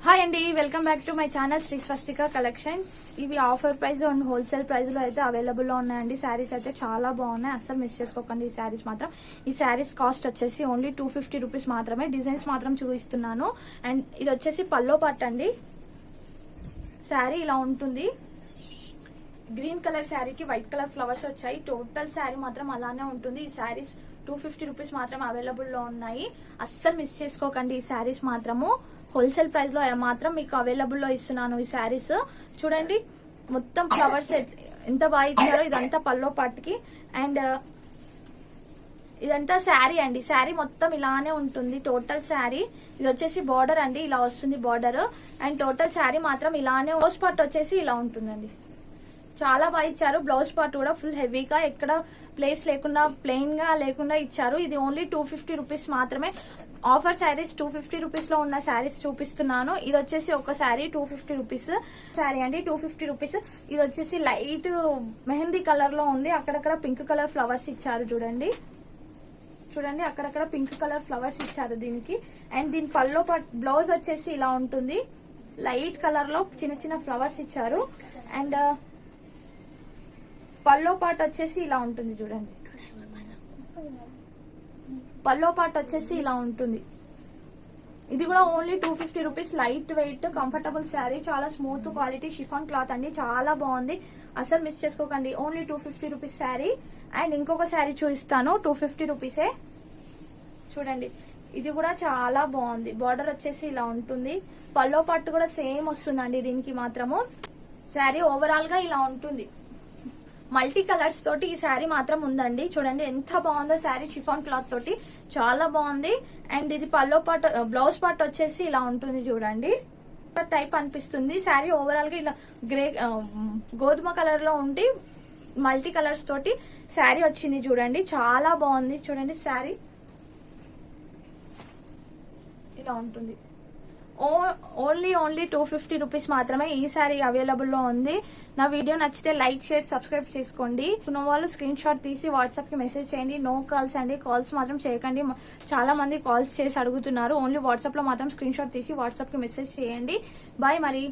Hi అండి, welcome back to my channel Sri Swastika collections. ఇవి offer price and wholesale price లో అయితే అవైలబుల్ లో ఉన్నాయండి. శారీస్ అయితే చాలా బాగున్నాయి, అస్సలు మిస్ చేసుకోకండి. ఈ శారీస్ మాత్రం, ఈ శారీస్ కాస్ట్ వచ్చేసి ఓన్లీ 250 రూపీస్ మాత్రమే. డిజైన్స్ మాత్రం చూపిస్తున్నాను. అండ్ ఇది వచ్చేసి పల్లో పార్ట్ అండి. శారీ ఇలా ఉంటుంది. గ్రీన్ కలర్ శారీకి వైట్ కలర్ ఫ్లవర్స్ వచ్చాయి. టోటల్ శారీ మాత్రం అలానే ఉంటుంది. ఈ శారీస్ 250 రూపీస్ మాత్రం అవైలబుల్ లో ఉన్నాయి. అస్సలు మిస్ చేసుకోకండి. ఈ శారీస్ మాత్రము హోల్సేల్ ప్రైస్ లో మాత్రం మీకు అవైలబుల్ లో ఇస్తున్నాను. ఈ శారీస్ చూడండి, మొత్తం ఫ్లవర్స్ ఎంత బాగా ఇచ్చారో. ఇదంతా పల్లో పార్ట్కి. అండ్ ఇదంతా శారీ అండి. శారీ మొత్తం ఇలానే ఉంటుంది. టోటల్ శారీ ఇది వచ్చేసి బార్డర్ అండి, ఇలా వస్తుంది బార్డర్. అండ్ టోటల్ శారీ మాత్రం ఇలానే. బ్లౌజ్ పార్ట్ వచ్చేసి ఇలా ఉంటుందండి. చాలా బాగా ఇచ్చారు. బ్లౌజ్ పార్ట్ కూడా ఫుల్ హెవీగా, ఎక్కడ ప్లేస్ లేకుండా ప్లెయిన్ గా లేకుండా ఇచ్చారు. ఇది ఓన్లీ 250 రూపీస్ మాత్రమే. ఆఫర్ శారీస్ 250 రూపీస్ లో ఉన్న శారీస్ చూపిస్తున్నాను. ఇది వచ్చేసి ఒక శారీ 250 రూపీస్ శారీ అండి, 250 రూపీస్. ఇది వచ్చేసి లైట్ మెహందీ కలర్ లో ఉంది. అక్కడక్కడ పింక్ కలర్ ఫ్లవర్స్ ఇచ్చారు. చూడండి చూడండి, అక్కడక్కడ పింక్ కలర్ ఫ్లవర్స్ ఇచ్చారు దీనికి. అండ్ దీని పల్లో బ్లౌజ్ వచ్చేసి ఇలా ఉంటుంది. లైట్ కలర్ లో చిన్న చిన్న ఫ్లవర్స్ ఇచ్చారు. అండ్ పల్లో పార్ట్ వచ్చేసి ఇలా ఉంటుంది. చూడండి, పల్లో పార్ట్ వచ్చేసి ఇలా ఉంటుంది. ఇది కూడా only 250 rupees. Light weight comfortable sari, చాలా స్మూత్ క్వాలిటీ షిఫాన్ క్లాత్ అండి. చాలా బాగుంది, అసలు మిస్ చేసుకోకండి. Only 250 rupees sari. అండ్ ఇంకొక శారీ చూపిస్తాను, 250 రూపీసే. చూడండి, ఇది కూడా చాలా బాగుంది. బార్డర్ వచ్చేసి ఇలా ఉంటుంది. పల్లో పార్ట్ కూడా సేమ్ వస్తుందండి దీనికి మాత్రము. శారీ ఓవరాల్ గా ఇలా ఉంటుంది. మల్టీ కలర్స్ తోటి ఈ శారీ మాత్రం ఉందండి. చూడండి ఎంత బాగుందో శారీ, షిఫాన్ క్లాత్ తోటి చాలా బాగుంది. అండ్ ఇది పల్లో పార్ట్, బ్లౌజ్ పార్ట్ వచ్చేసి ఇలా ఉంటుంది. చూడండి, టైప్ అనిపిస్తుంది. శారీ ఓవరాల్ గా ఇలా గ్రే గోధుమ కలర్ లో ఉండి మల్టీ కలర్స్ తోటి శారీ వచ్చింది. చూడండి, చాలా బాగుంది. చూడండి, శారీ ఇలా ఉంటుంది. ఓన్లీ 250 రూపీస్ మాత్రమే ఈ శారీ అవైలబుల్ లో ఉంది. నా వీడియో నచ్చితే లైక్, షేర్, సబ్స్క్రైబ్ చేసుకోండి. ఉన్న వాళ్ళు స్క్రీన్ షాట్ తీసి వాట్సాప్ కి మెసేజ్ చేయండి. నో కాల్స్ అండి, కాల్స్ మాత్రం చేయకండి. చాలా మంది కాల్స్ చేసి అడుగుతున్నారు. ఓన్లీ వాట్సాప్ లో మాత్రం స్క్రీన్ షాట్ తీసి వాట్సాప్ కి మెసేజ్ చేయండి. బాయ్ మరి.